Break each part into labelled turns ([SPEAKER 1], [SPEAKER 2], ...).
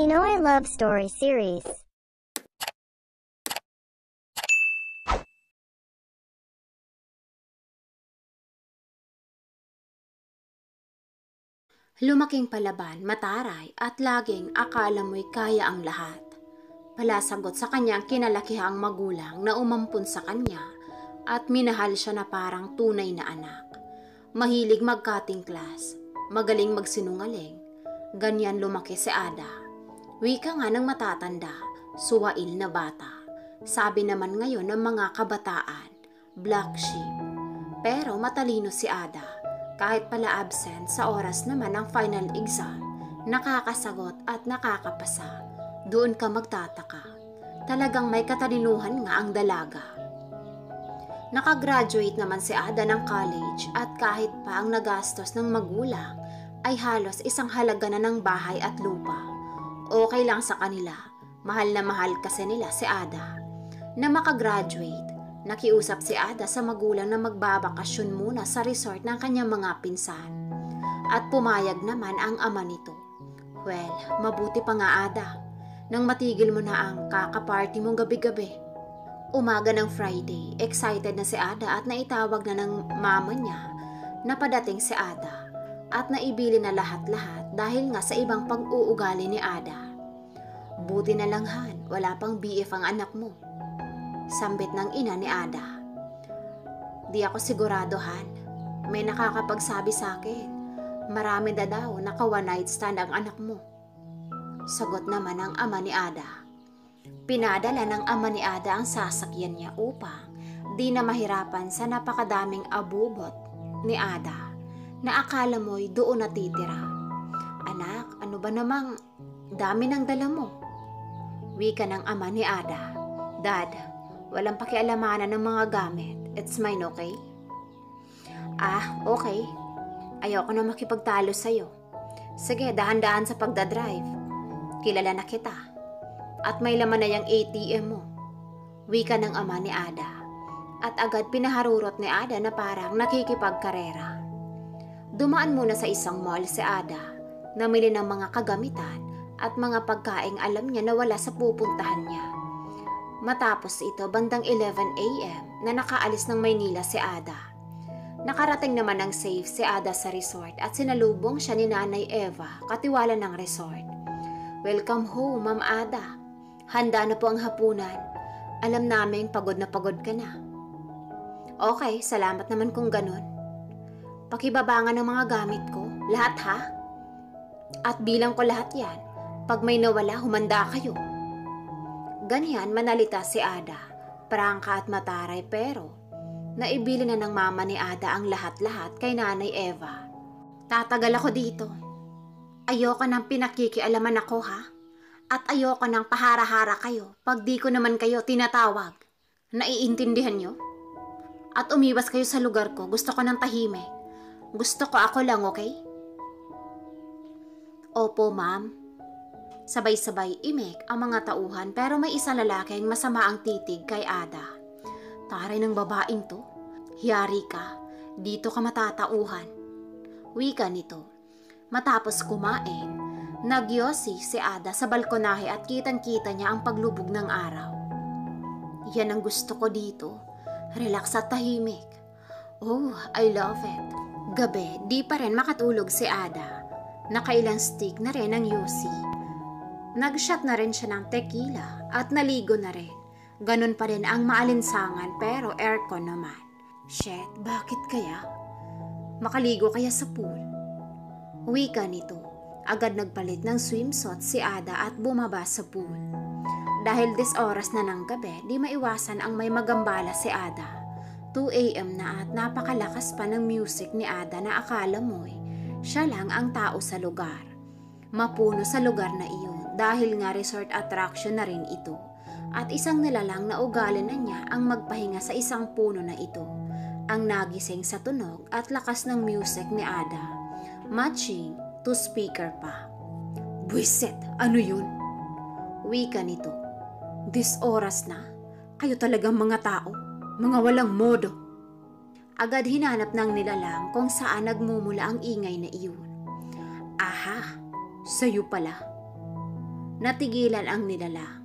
[SPEAKER 1] Pinoy Love Story Series.
[SPEAKER 2] Lumaking palaban, mataray at laging akala mo'y kaya ang lahat. Palasagot sa kanyang kinalakihang magulang na umampun sa kanya at minahal siya na parang tunay na anak. Mahilig mag-cutting class, magaling magsinungaling. Ganyan lumaki si Ada. Wika nga ng matatanda, suwail na bata. Sabi naman ngayon ng mga kabataan, black sheep. Pero matalino si Ada. Kahit pala absent sa oras naman ng final exam, nakakasagot at nakakapasa. Doon ka magtataka. Talagang may katalinuhan nga ang dalaga. Nakagraduate naman si Ada ng college at kahit pa ang nagastos ng magulang ay halos isang halaga na ng bahay at lupa. Okay lang sa kanila, mahal na mahal kasi nila si Ada. Na makagraduate, nakiusap si Ada sa magulang na magbabakasyon muna sa resort ng kanyang mga pinsan. At pumayag naman ang ama nito. Well, mabuti pa nga Ada, nang matigil mo na ang kakaparty mong gabi-gabi. Umaga ng Friday, excited na si Ada at naitawag na ng mama niya na padating si Ada at naibili na lahat-lahat dahil nga sa ibang pag-uugali ni Ada. Buti na lang Han, wala pang BF ang anak mo. Sambit ng ina ni Ada. Di ako sigurado Han, may nakakapagsabi sa akin, marami na daw naka one night stand ang anak mo. Sagot naman ng ama ni Ada. Pinadala ng ama ni Ada ang sasakyan niya upang di na mahirapan sa napakadaming abubot ni Ada na akala mo'y doon natitira. Anak, ano ba namang dami ng dala mo? Wika ng ama ni Ada. Dad, walang pakialamanan ng mga gamit. It's mine, okay? Okay. Ayoko na makipagtalo sa'yo. Sige, dahan-dahan sa pagdadrive. Kilala na kita. At may laman na yung ATM mo. Wika ng ama ni Ada. At agad pinaharurot ni Ada na parang nakikipagkarera. Dumaan muna sa isang mall si Ada. Namili ng mga kagamitan at mga pagkaing alam niya na wala sa pupuntahan niya. Matapos ito, bandang 11 a.m. na nakaalis ng Maynila si Ada. Nakarating naman ng safe si Ada sa resort at sinalubong siya ni Nanay Eva, katiwala ng resort. Welcome home, Ma'am Ada. Handa na po ang hapunan. Alam namin pagod na pagod ka na. Okay, salamat naman kung ganun. Pakibabangan ng mga gamit ko, lahat ha? At bilang ko lahat yan, pag may nawala, humanda kayo. Ganyan manalita si Ada, prangka at mataray pero naibili na ng mama ni Ada ang lahat-lahat kay Nanay Eva. Tatagal ako dito. Ayoko nang pinakikialaman ako ha? At ayoko nang pahara-hara kayo pag di ko naman kayo tinatawag. Naiintindihan nyo? At umiwas kayo sa lugar ko, gusto ko ng tahimik. Gusto ko ako lang, okay? Opo, ma'am. Sabay-sabay imik ang mga tauhan pero may isang lalaking masama ang titig kay Ada. Taray ng babaeng to. Hiyari ka. Dito ka matatauhan. Wika nito. Matapos kumain, nagyosi si Ada sa balkonahe at kitang-kita niya ang paglubog ng araw. Yan ang gusto ko dito. Relax at tahimik. Oh, I love it. Gabi, di pa rin makatulog si Ada. Nakailang stick na rin ang yosi. Nag-shot na rin siya ng tequila at naligo na rin. Ganun pa rin ang maalinsangan pero aircon naman. Shit, bakit kaya? Makaligo kaya sa pool? Wika nito. Agad nagpalit ng swimsuit si Ada at bumaba sa pool. Dahil oras na ng gabi, di maiwasan ang may magambala si Ada. 2 a.m. na at napakalakas pa ng music ni Ada na akala mo'y siya lang ang tao sa lugar. Mapuno sa lugar na iyon dahil nga resort attraction na rin ito. At isang nilalang na ugali na niya ang magpahinga sa isang puno na ito. Ang nagising sa tunog at lakas ng music ni Ada. Matching to speaker pa. Buisit, ano yun? Wika nito. This oras na? Kayo talagang mga tao? Mga walang modo. Agad hinanap ng nilalang kung saan nagmumula ang ingay na iyon. Aha, sa'yo pala. Natigilan ang nilalang.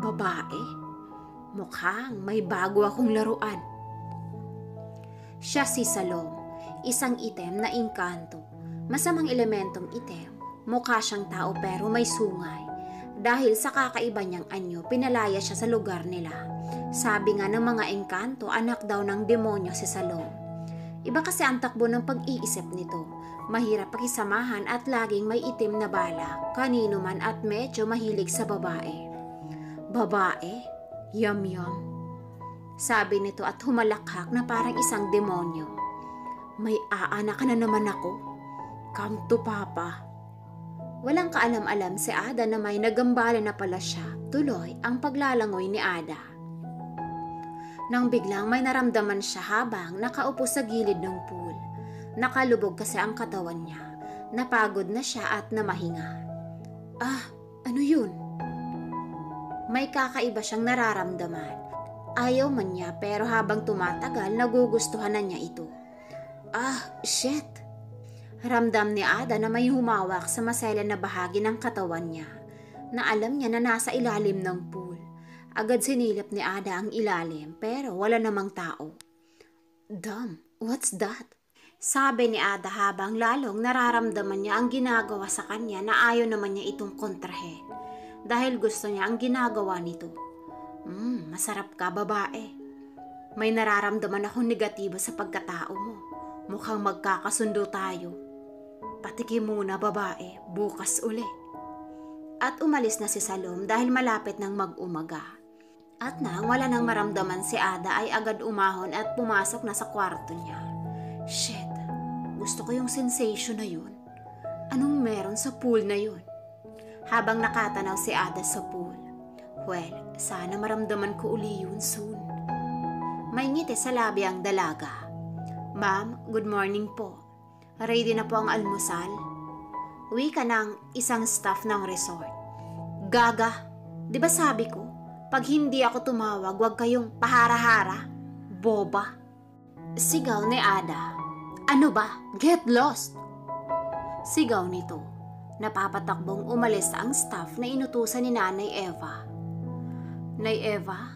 [SPEAKER 2] Babae. Mukhang may bago akong laruan. Siya si Salome, isang itim na engkanto. Masamang elementong itim, mukha siyang tao pero may sungay. Dahil sa kakaiba niyang anyo, pinalaya siya sa lugar nila. Sabi nga ng mga engkanto, anak daw ng demonyo si Salome. Iba kasi ang takbo ng pag-iisip nito. Mahirap pakisamahan at laging may itim na balak, kanino man at medyo mahilig sa babae. Babae? Yum yum. Sabi nito at humalakhak na parang isang demonyo. May aanak na naman ako. Come to papa. Walang kaalam-alam si Ada na may nagambala na pala siya. Tuloy ang paglalangoy ni Ada. Nang biglang may naramdaman siya habang nakaupo sa gilid ng pool. Nakalubog kasi ang katawan niya. Napagod na siya at namahinga. Ano yun? May kakaiba siyang nararamdaman. Ayaw man niya pero habang tumatagal nagugustuhan na niya ito. Shit! Ramdam ni Ada na may humawak sa maselan na bahagi ng katawan niya na alam niya na nasa ilalim ng pool. Agad sinilip ni Ada ang ilalim pero wala namang tao. Damn, what's that? Sabi ni Ada habang lalong nararamdaman niya ang ginagawa sa kanya na ayaw naman niya itong kontrahin. Dahil gusto niya ang ginagawa nito. Masarap ka, babae. May nararamdaman akong negatibo sa pagkatao mo. Mukhang magkakasundo tayo. Patikim muna, babae. Bukas uli. At umalis na si Salome dahil malapit nang mag-umaga. At nang wala nang maramdaman si Ada ay agad umahon at pumasok na sa kwarto niya. Shit, gusto ko yung sensation na yun. Anong meron sa pool na yun? Habang nakatanaw si Ada sa pool. Well, sana maramdaman ko uli yun soon. May ngiti sa labi ang dalaga. Ma'am, good morning po. Ready na po ang almusal? Uwi ka ng isang staff ng resort. Gaga, di ba sabi ko, pag hindi ako tumawag, huwag kayong pahara-hara. Boba. Sigaw ni Ada. Ano ba? Get lost! Sigaw nito. Napapatakbong umalis ang staff na inutusan ni Nanay Eva. Nay Eva,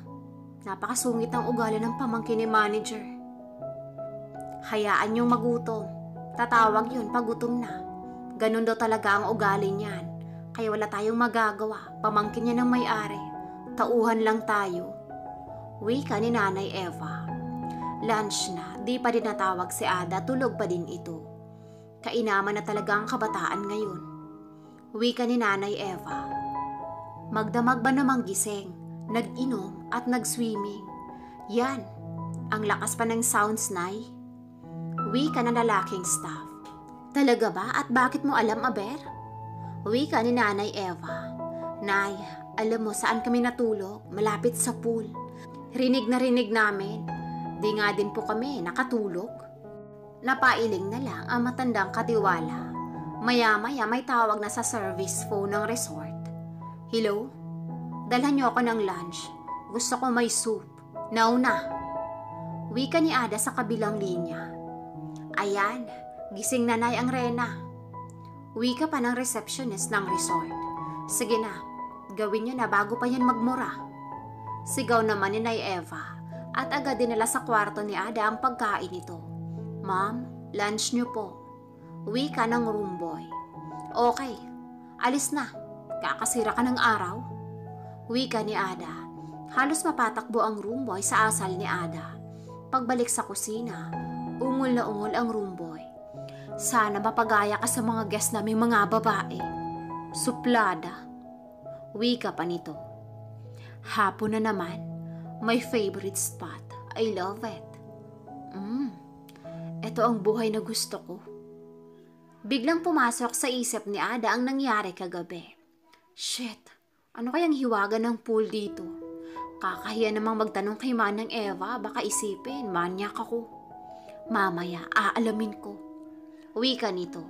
[SPEAKER 2] napakasungit ng ugali ng pamangkin ni manager. Hayaan niyong magutom. Tatawag yun pag gutom na. Ganun daw talaga ang ugali niyan. Kaya wala tayong magagawa. Pamangkin niya ng may-ari. Tauhan lang tayo. Wika ni Nanay Eva. Lunch na, di pa din natawag si Ada, tulog pa din ito. Kainaman na talaga ang kabataan ngayon. Wika ni Nanay Eva. Magdamag ba namang gising, nag-inom at nag-swimming? Yan, ang lakas pa ng sounds, Nay. Wika na lalaking staff. Talaga ba at bakit mo alam, Aber? Wika ni Nanay Eva. Nay, alam mo saan kami natulog? Malapit sa pool. Rinig na rinig namin. Di nga din po kami nakatulog. Napailing na lang ang matandang katiwala. Maya-maya may tawag na sa service phone ng resort. Hello? Dalhan niyo ako ng lunch. Gusto ko may soup. Now na. Wika ni Ada sa kabilang linya. Ayan, gising na Nay ang Rena. Wika pa ng receptionist ng resort. Sige na, gawin niyo na bago pa yan magmura. Sigaw naman ni Nay Eva at agad dinala sa kwarto ni Ada ang pagkain nito. Ma'am, lunch niyo po. Wika ng room boy. Okay, alis na. Kakasira ka ng araw. Wika ni Ada. Halos mapatakbo ang room boy sa asal ni Ada. Pagbalik sa kusina, ungol na ungol ang room boy. Sana mapagaya ka sa mga guest naming mga babae. Suplada. Wika pa nito. Hapon na naman. My favorite spot. I love it. Ito ang buhay na gusto ko. Biglang pumasok sa isip ni Ada ang nangyari kagabi. Shit, ano kayang hiwaga ng pool dito? Kakahiya namang magtanong kay Manang Eva, baka isipin, manyak ako. Mamaya, aalamin ko. Wika nito.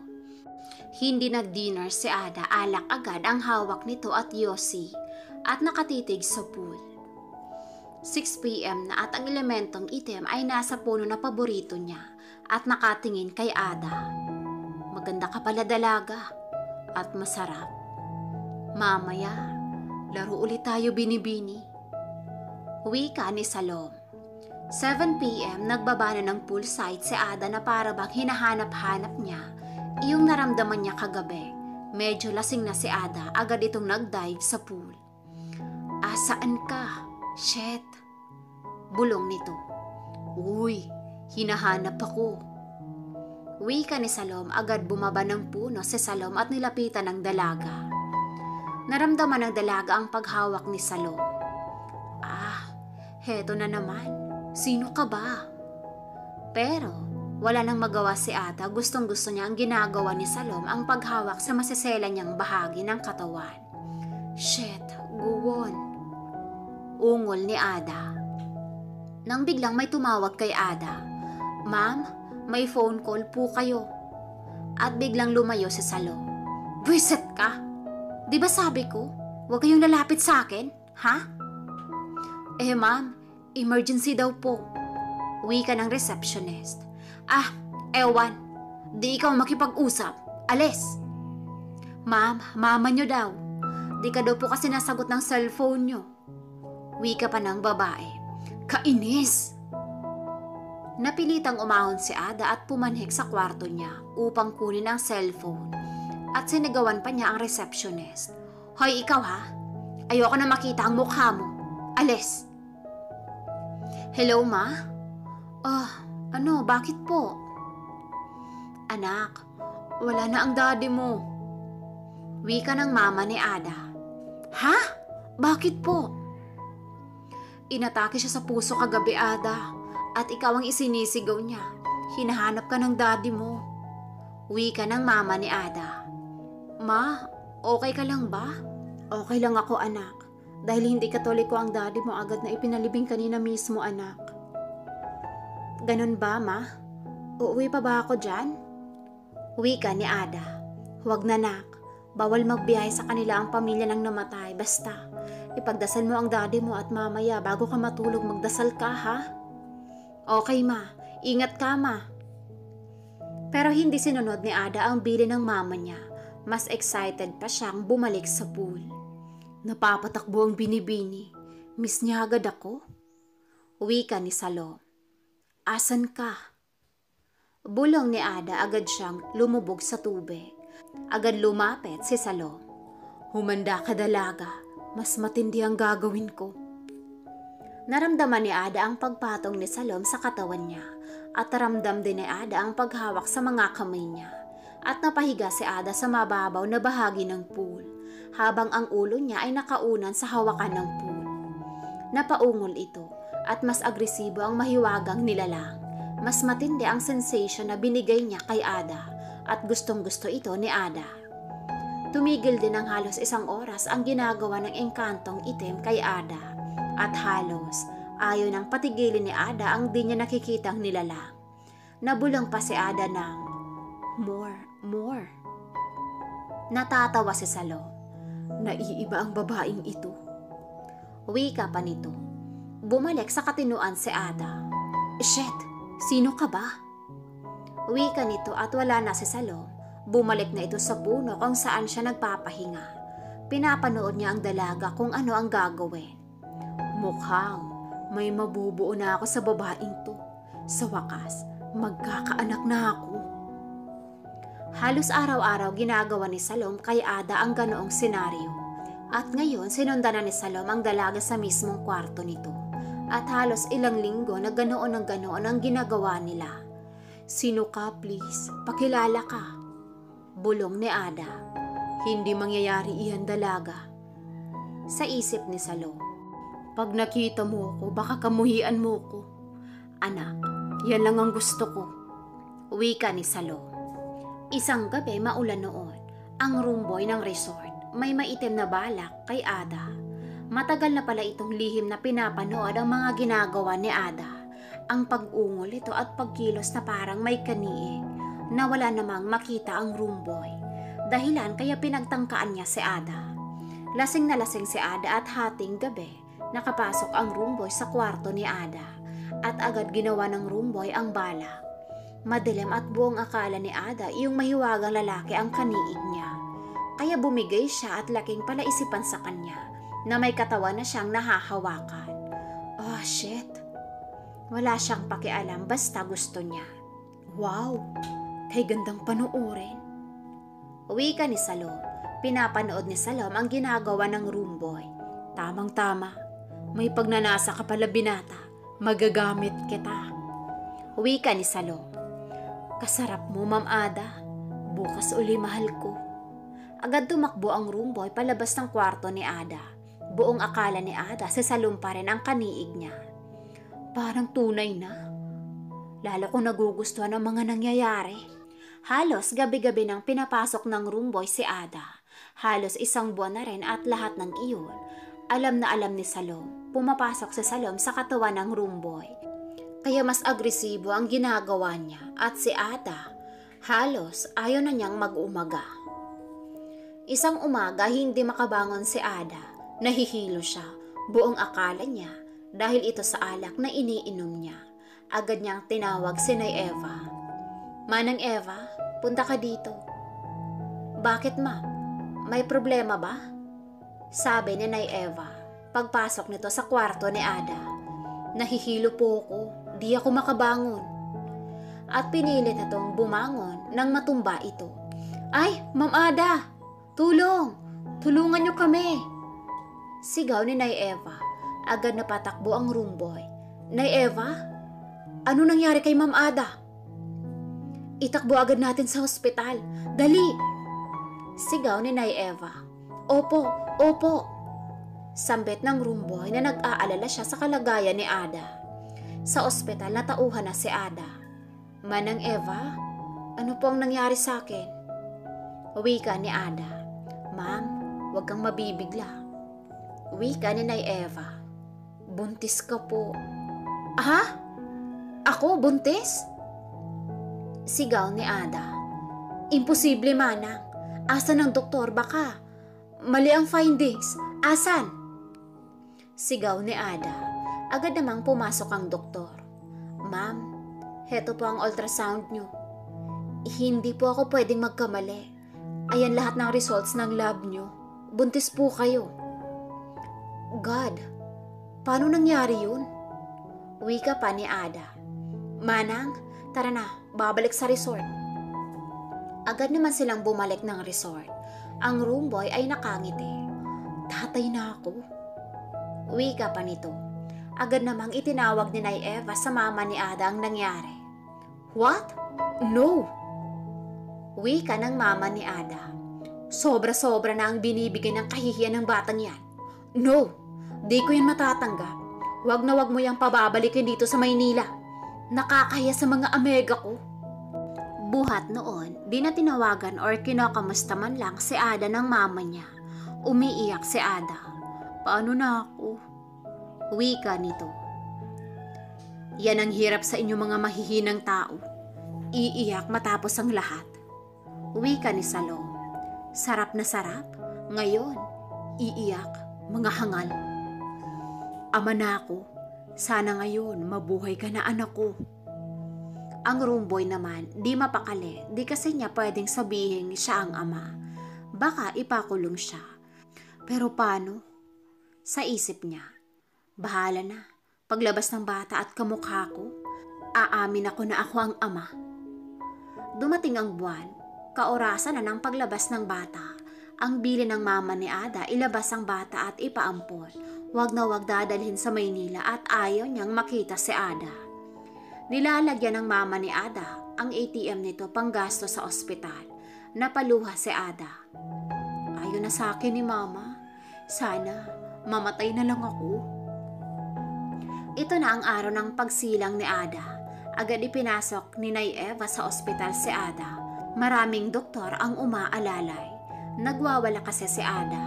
[SPEAKER 2] Hindi nag-dinner si Ada, alak agad ang hawak nito at Yossi at nakatitig sa pool. 6 p.m. na at ang elementong itim ay nasa puno na paborito niya at nakatingin kay Ada. Maganda ka pala dalaga at masarap. Mamaya, laro ulit tayo binibini. Wika ni Salom. 7 p.m. nagbaba na ng poolside si Ada na para bang hinahanap-hanap niya iyong naramdaman niya kagabi. Medyo lasing na si Ada, agad itong nag-dive sa pool. Saan ka? Shit. Bulong nito. Uy, hinahanap ako. Wika ni Salom, agad bumaba ng puno si Salom at nilapitan ng dalaga. Naramdaman ng dalaga ang paghawak ni Salom. Heto na naman. Sino ka ba? Pero wala nang magawa si Ada. Gustong-gusto niya ang ginagawa ni Salom, ang paghawak sa masisela niyang bahagi ng katawan. Shit, guwon. Ungol ni Ada. Nang biglang may tumawag kay Ada. Ma'am, may phone call po kayo. At biglang lumayo si Salom. Buisit ka! Di ba sabi ko, huwag kayong lalapit sa akin, ha? Ma'am, emergency daw po. Wika ng receptionist. Ewan, di ikaw makipag-usap. Alis. Ma'am, mama nyo daw. Di ka daw po kasi nasagot ng cellphone nyo. Wika pa ng babae. Kainis! Napilitang umahon si Ada at pumanhik sa kwarto niya upang kunin ang cellphone. At sinigawan pa niya ang receptionist. Hoy, ikaw ha? Ayoko na makita ang mukha mo. Alis. Hello, ma? Bakit po? Anak, wala na ang daddy mo. Wika ng mama ni Ada. Ha? Bakit po? Inatake siya sa puso kagabi, Ada. At ikaw ang isinisigaw niya. Hinahanap ka ng daddy mo. Wika ng mama ni Ada. Ma, okay ka lang ba? Okay lang ako, anak. Dahil hindi katoliko ang daddy mo, agad na ipinalibing kanina mismo, anak. Ganun ba, ma? Uuwi pa ba ako dyan? Wika ni Ada. Huwag na, nak. Bawal magbiyahe sa kanila ang pamilya ng namatay. Basta, ipagdasal mo ang daddy mo at mamaya bago ka matulog magdasal ka, ha? Okay, ma. Ingat ka, ma. Pero hindi sinunod ni Ada ang bili ng mama niya. Mas excited pa siyang bumalik sa pool. Napapatakbo ang binibini. Miss niya agad ako. Wika ni Salom. Asan ka? Bulong ni Ada, agad siyang lumubog sa tubig. Agad lumapit si Salom. Humanda ka, dalaga. Mas matindi ang gagawin ko. Naramdaman ni Ada ang pagpatong ni Salom sa katawan niya. At naramdam din ni Ada ang paghawak sa mga kamay niya. At napahiga si Ada sa mababaw na bahagi ng pool, habang ang ulo niya ay nakaunan sa hawakan ng pool. Napaungol ito at mas agresibo ang mahiwagang nilalang. Mas matindi ang sensation na binigay niya kay Ada at gustong-gusto ito ni Ada. Tumigil din ng halos 1 oras ang ginagawa ng engkantong itim kay Ada at halos ayaw nang patigilin ni Ada ang di niya nakikitang nilalang. Nabulong pa si Ada ng more. Natatawa si Salom. Naiiba ang babaeng ito. Wika pa nito. Bumalik sa katinuan si Ada. Shit, sino ka ba? Wika nito at wala na si Salom. Bumalik na ito sa puno kung saan siya nagpapahinga. Pinapanood niya ang dalaga kung ano ang gagawin. Mukhang may mabubuo na ako sa babaeng to. Sa wakas, magkakaanak na ako. Halos araw-araw ginagawa ni Salom kay Ada ang ganoong senaryo. At ngayon sinundan na ni Salom ang dalaga sa mismong kwarto nito. At halos ilang linggo na ganoon ang ginagawa nila. Sino ka, please? Pakilala ka. Bulong ni Ada. Hindi mangyayari iyan, dalaga. Sa isip ni Salom. Pag nakita mo ko, baka kamuhian mo ko. Anak, yan lang ang gusto ko. Wika ni Salom. Isang gabi, maulan noon, ang roomboy ng resort may maitim na balak kay Ada. Matagal na pala itong lihim na pinapanood ang mga ginagawa ni Ada. Ang pag-ungol ito at pagkilos na parang may kaniig na wala namang makita ang roomboy. Dahilan kaya pinagtangkaan niya si Ada. Lasing na lasing si Ada at hating gabi nakapasok ang roomboy sa kwarto ni Ada at agad ginawa ng roomboy ang balak. Madilim at buong akala ni Ada iyong mahiwagang lalaki ang kaniig niya. Kaya bumigay siya at laking palaisipan sa kanya na may katawan na siyang nahahawakan. Oh shit! Wala siyang pakialam basta gusto niya. Wow! Kay gandang panuorin. Uwi ka ni Salom. Pinapanood ni Salom ang ginagawa ng room boy. Tamang-tama. May pagnanasa ka pala binata. Magagamit kita. Uwi ka ni Salom. Kasarap mo, Ma'am Ada. Bukas uli mahal ko. Agad tumakbo ang room boy palabas ng kwarto ni Ada. Buong akala ni Ada si Salom pa rin ang kaniig niya. Parang tunay na. Lalo ko nagugustuhan ang mga nangyayari. Halos gabi-gabi nang pinapasok ng room boy si Ada. Halos isang buwan na rin at lahat ng iyon. Alam na alam ni Salom. Pumapasok si Salom sa katawan ng room boy. Kaya mas agresibo ang ginagawa niya at si Ada halos ayaw na niyang mag-umaga. Isang umaga hindi makabangon si Ada. Nahihilo siya. Buong akala niya dahil ito sa alak na iniinom niya. Agad niyang tinawag si Nay Eva. Manang Eva, punta ka dito. Bakit ma? May problema ba? Sabi ni Nay Eva pagpasok nito sa kwarto ni Ada. Nahihilo po ako. Di ako makabangon. At pinilit na itong bumangon nang matumba ito. Ay, Ma'am Ada! Tulong! Tulungan niyo kami! Sigaw ni Nay Eva. Agad na patakbo ang room boy. Nay Eva? Ano nangyari kay Ma'am Ada? Itakbo agad natin sa ospital. Dali! Sigaw ni Nay Eva. Opo, opo! Sambit ng room boy na nag-aalala siya sa kalagayan ni Ada. Sa ospital natauhan na si Ada. Manang Eva, ano po ang nangyari sa akin? Wika ni Ada. Ma'am, huwag kang mabibigla. Wika ni Nay Eva. Buntis ka po. Ha? Ako buntis? Sigaw ni Ada. Imposible, Manang. Asan ang doktor? Baka mali ang findings. Asan? Sigaw ni Ada. Agad namang pumasok ang doktor. Ma'am, heto po ang ultrasound nyo. Hindi po ako pwedeng magkamali. Ayan lahat ng results ng lab nyo. Buntis po kayo. God, paano nangyari yun? Wika pa ni Ada. Manang, tara na, babalik sa resort. Agad naman silang bumalik ng resort. Ang room boy ay nakangiti. Tatay na ako. Wika pa nito. Agad namang itinawag ni Nay Eva sa mama ni Ada ang nangyari. What? No! Wika ng mama ni Ada. Sobra-sobra na ang binibigay ng kahihiyan ng batang yan. No! Di ko yan matatanggap. Wag na wag mo yang pababalikin dito sa Maynila. Nakakahiya sa mga amega ko. Buhat noon, di na tinawagan or kinakamusta man lang si Ada ng mama niya. Umiiyak si Ada. Paano na ako? Wika nito. Yan ang hirap sa inyo mga mahihinang tao. Iiyak matapos ang lahat. Wika ni Salom. Sarap na sarap. Ngayon, iiyak mga hangal. Ama na ako. Sana ngayon mabuhay ka na anak ko. Ang room boy naman, di mapakali. Di kasi niya pwedeng sabihin siya ang ama. Baka ipakulong siya. Pero paano? Sa isip niya. Bahala na. Paglabas ng bata at kamukha ko, aamin ako na ako ang ama. Dumating ang buwan, kaorasan na ng paglabas ng bata. Ang bili ng mama ni Ada, ilabas ang bata at ipaampon. Wag na wag dadalhin sa Maynila at ayaw niyang makita si Ada. Nilalagyan ng mama ni Ada ang ATM nito panggasto sa ospital. Napaluha si Ada. Ayaw na sa akin ni mama. Sana mamatay na lang ako. Ito na ang araw ng pagsilang ni Ada. Agad ipinasok ni Nay Eva sa ospital si Ada. Maraming doktor ang umaalalay. Nagwawala kasi si Ada.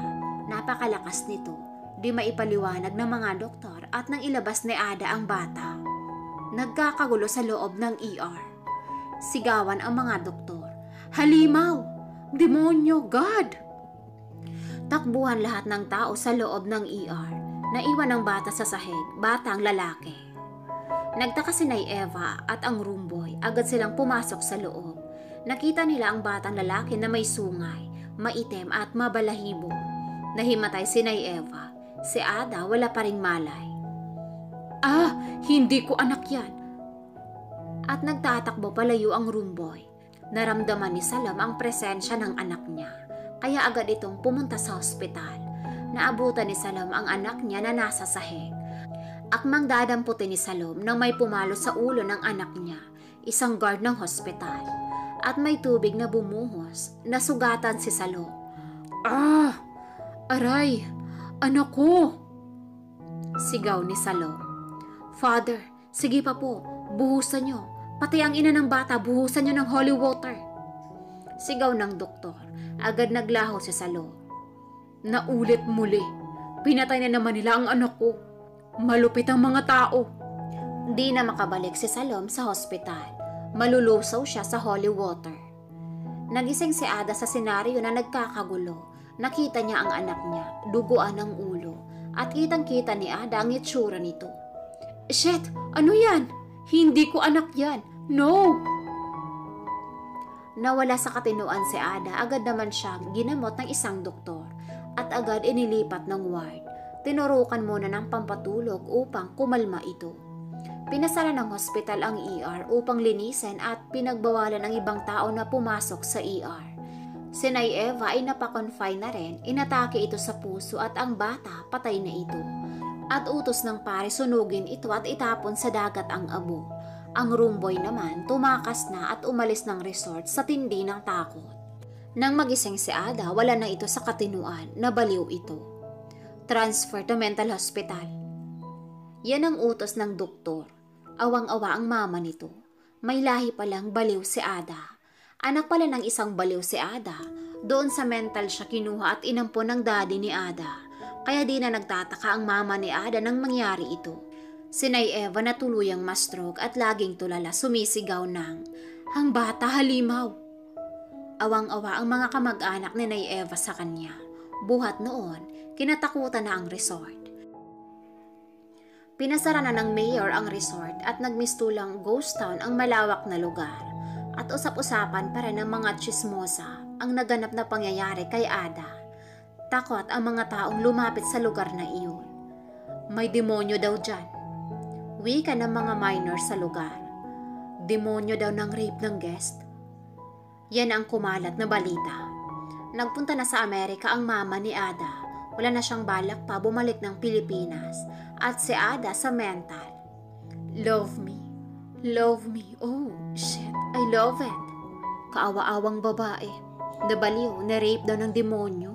[SPEAKER 2] Napakalakas nito. Di maipaliwanag ng mga doktor at nang ilabas ni Ada ang bata. Nagkakagulo sa loob ng ER. Sigawan ang mga doktor. Halimaw! Demonyo! God! Takbuhan lahat ng tao sa loob ng ER. Naiwan ang bata sa sahig, batang lalaki. Nagtaka si Nay Eva at ang room boy. Agad silang pumasok sa loob. Nakita nila ang batang lalaki na may sungay. maitim at mabalahibo. Nahimatay si Nay Eva. Si Ada wala pa ring malay. Ah, hindi ko anak yan. At nagtatakbo palayo ang roomboy. Naramdaman ni Salom ang presensya ng anak niya. Kaya agad itong pumunta sa ospital. Naabutan ni Salom ang anak niya na nasa sahig. Akmang dadamputin ni Salom nang may pumalo sa ulo ng anak niya, isang guard ng hospital. At may tubig na bumuhos, nasugatan si Salom. Ah! Aray! Anak ko! Sigaw ni Salom. Father, sige pa po, buhusan nyo. Pati ang ina ng bata, buhusan nyo ng holy water. Sigaw ng doktor. Agad naglaho si Salom. Naulit muli. Pinatay na naman nila ang anak ko. Malupit ang mga tao. Di na makabalik si Salom sa hospital. Malulusaw siya sa holy water. Nagising si Ada sa senaryo na nagkakagulo. Nakita niya ang anak niya, duguan ang ulo. At kitang-kita ni Ada ang itsura nito. Shit! Ano yan? Hindi ko anak yan. No! Nawala sa katinuan si Ada, agad naman siya ginamot ng isang doktor at agad inilipat ng ward. Tinurukan muna ng pampatulog upang kumalma ito. Pinasara ng hospital ang ER upang linisin at pinagbawalan ng ibang tao na pumasok sa ER. Si Nay Eva ay napakonfine na rin, inatake ito sa puso at ang bata patay na ito. At utos ng pare sunugin ito at itapon sa dagat ang abo. Ang roomboy naman tumakas na at umalis ng resort sa tindi ng takot. Nang magising si Ada, wala na ito sa katinuan, nabaliw ito. Transfer to mental hospital. Yan ang utos ng doktor. Awang-awa ang mama nito. May lahi palang baliw si Ada. Anak pala ng isang baliw si Ada. Doon sa mental siya kinuha at inampon ng daddy ni Ada. Kaya di na nagtataka ang mama ni Ada nang mangyari ito. Si Nay Eva na tuluyang ma-stroke at laging tulala sumisigaw ng, "Ang bata halimaw!" Awang-awa ang mga kamag-anak ni Nay Eva sa kanya. Buhat noon, kinatakutan na ang resort. Pinasara na ng mayor ang resort at nagmistulang ghost town ang malawak na lugar. At usap-usapan pa rin ng mga tsismosa ang naganap na pangyayari kay Ada. Takot ang mga taong lumapit sa lugar na iyon. May demonyo daw dyan. Wika ng mga minors sa lugar. Demonyo daw ng rape ng guest. Yan ang kumalat na balita. Nagpunta na sa Amerika ang mama ni Ada. Wala na siyang balak pa bumalik ng Pilipinas. At si Ada sa mental. Love me. Love me. Oh, shit. I love it. Kaawa-awang babae. Nabaliw, na-rape daw ng demonyo.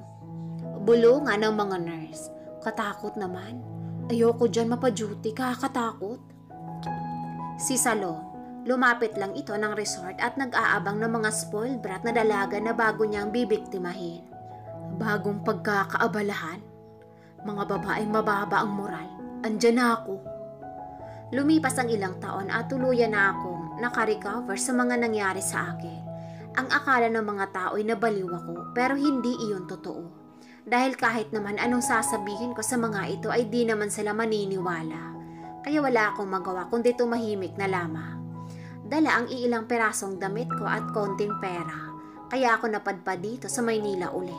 [SPEAKER 2] Bulungan ng mga nurse. Katakot naman. Ayoko dyan mapaduty, kakatakot. Si Salom, lumapit lang ito ng resort at nag-aabang ng mga spoiled brat na dalaga na bago niyang bibiktimahin. Bagong pagkakaabalahan. Mga babaeng mababa ang moral. Andyan na ako. Lumipas ang ilang taon at tuluyan na akong nakarecover sa mga nangyari sa akin. Ang akala ng mga tao ay nabaliw ako pero hindi iyon totoo. Dahil kahit naman anong sasabihin ko sa mga ito ay di naman sila maniniwala. Kaya wala akong magawa kundi tumahimik na lamang. Dala ang iilang perasong damit ko at konting pera. Kaya ako napadpad dito sa Maynila uli.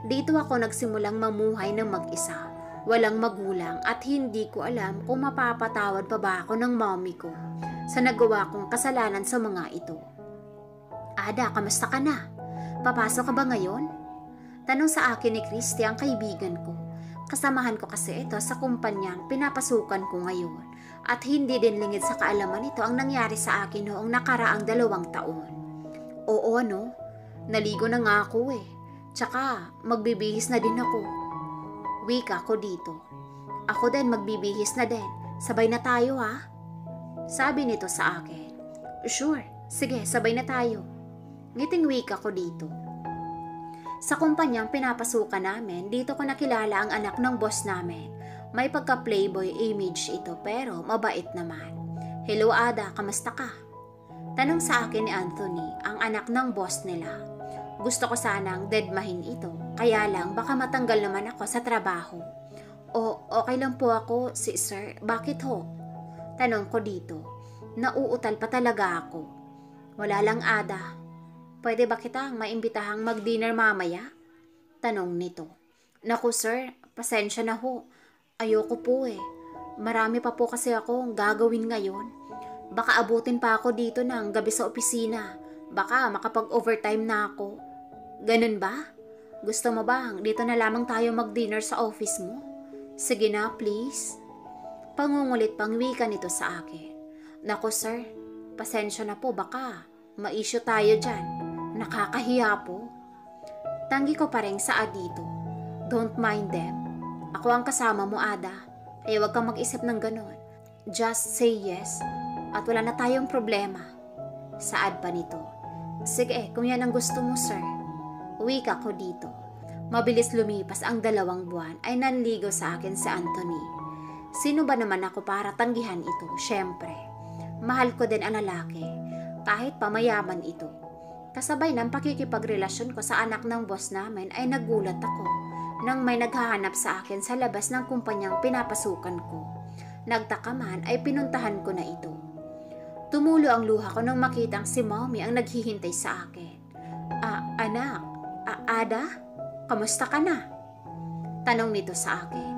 [SPEAKER 2] Dito ako nagsimulang mamuhay ng mag-isa. Walang magulang at hindi ko alam kung mapapatawad pa ba ako ng mommy ko sa nagawa kong kasalanan sa mga ito. Ada, kamusta ka na? Papasok ka ba ngayon? Tanong sa akin ni Christy ang kaibigan ko. Kasamahan ko kasi ito sa kumpanyang pinapasukan ko ngayon at hindi din lingid sa kaalaman nito ang nangyari sa akin noong nakaraang 2 taon. Oo no, naligo na nga ako eh. Tsaka magbibihis na din ako. Wika ko dito. Ako din magbibihis na din. Sabay na tayo ha? Sabi nito sa akin. Sure, sige sabay na tayo. Ngiting wika ko dito. Sa kumpanyang pinapasukan namin, dito ko nakilala ang anak ng boss namin. May pagka-playboy image ito pero mabait naman. Hello Ada, kamusta ka? Tanong sa akin ni Anthony, ang anak ng boss nila. Gusto ko sanang deadmahin ito, kaya lang baka matanggal naman ako sa trabaho. O okay lang po ako, si sir, bakit ho? Tanong ko dito, nauutal pa talaga ako. Wala lang Ada. Pwede ba kitang maimbitahang mag-dinner mamaya? Tanong nito. Naku sir, pasensya na ho. Ayoko po eh. Marami pa po kasi akong gagawin ngayon. Baka abutin pa ako dito ng gabi sa opisina. Baka makapag-overtime na ako. Ganun ba? Gusto mo bang dito na lamang tayo mag-dinner sa office mo? Sige na, please. Pangungulit pang wika nito sa akin. Naku sir, pasensya na po, baka ma-issue tayo dyan. Nakakahiya po. Tanggi ko pa rin saad dito. Don't mind them. Ako ang kasama mo, Ada. Kaya huwag kang mag-isip ng ganon. Just say yes at wala na tayong problema. Saad pa nito. Sige, kung yan ang gusto mo, sir. Wika ko dito. Mabilis lumipas ang 2 buwan ay nanligaw sa akin si Anthony. Sino ba naman ako para tanggihan ito? Syempre. Mahal ko din ang lalaki. Kahit pamayaman ito. Kasabay ng pakikipagrelasyon ko sa anak ng boss namin ay nagulat ako nang may naghahanap sa akin sa labas ng kumpanyang pinapasukan ko. Nagtaka man ay pinuntahan ko na ito. Tumulo ang luha ko nang makitang si Mommy ang naghihintay sa akin. Anak, Ada, kamusta ka na? Tanong nito sa akin.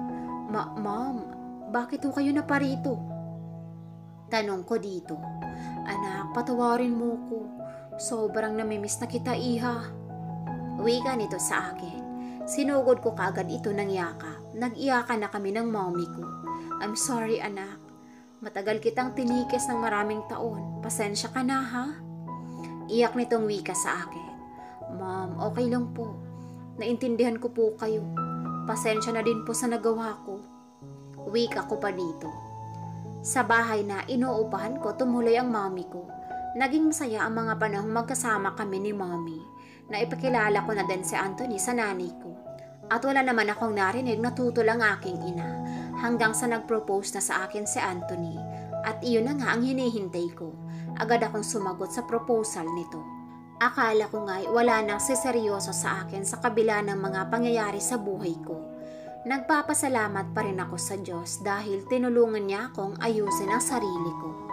[SPEAKER 2] Ma'am, bakit ho kayo na parito? Tanong ko dito. Anak, patawarin mo ko. Sobrang namimiss na kita, iha. Wika nito sa akin. Sinugod ko kagad ito ng yakap. Nag-iyakan na kami ng mommy ko. I'm sorry, anak. Matagal kitang tinikis ng maraming taon. Pasensya ka na, ha? Iyak nitong wika sa akin. Ma'am, okay lang po. Naintindihan ko po kayo. Pasensya na din po sa nagawa ko. Wika ko pa dito. Sa bahay na inuupahan ko, tumuloy ang mommy ko. Naging masaya ang mga panahong magkasama kami ni Mommy. Naipakilala ko na din si Anthony sa nanay ko. At wala naman akong narinig na tutol ang aking ina hanggang sa nag-propose na sa akin si Anthony. At iyon na nga ang hinihintay ko. Agad akong sumagot sa proposal nito. Akala ko nga'y wala nang siseryoso sa akin sa kabila ng mga pangyayari sa buhay ko. Nagpapasalamat pa rin ako sa Diyos dahil tinulungan niya akong ayusin ang sarili ko.